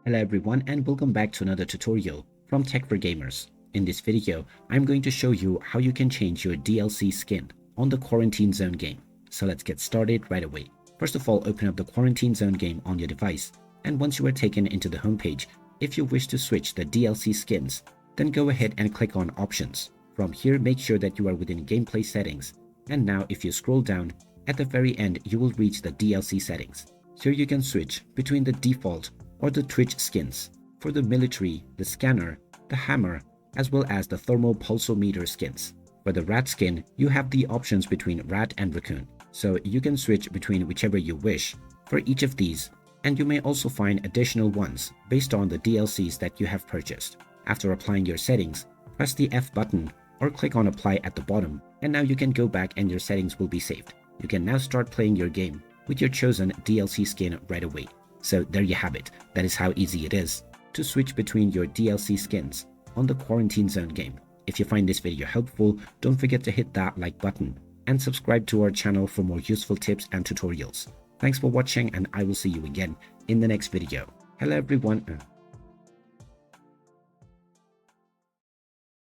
Hello everyone and welcome back to another tutorial from Tech for Gamers. In this video, I'm going to show you how you can change your DLC skin on the Quarantine Zone game. So let's get started right away. First of all, open up the Quarantine Zone game on your device, and once you are taken into the homepage, if you wish to switch the DLC skins, then go ahead and click on Options. From here, make sure that you are within Gameplay Settings, and now if you scroll down, at the very end you will reach the DLC settings. Here you can switch between the default or the Twitch skins. For the military, the scanner, the hammer, as well as the thermal pulsometer skins. For the rat skin, you have the options between rat and raccoon, so you can switch between whichever you wish for each of these, and you may also find additional ones based on the DLCs that you have purchased. After applying your settings, press the F button or click on apply at the bottom, and now you can go back and your settings will be saved. You can now start playing your game with your chosen DLC skin right away. So there you have it. That is how easy it is to switch between your DLC skins on the Quarantine Zone game. If you find this video helpful, don't forget to hit that like button and subscribe to our channel for more useful tips and tutorials. Thanks for watching, and I will see you again in the next video. Hello everyone.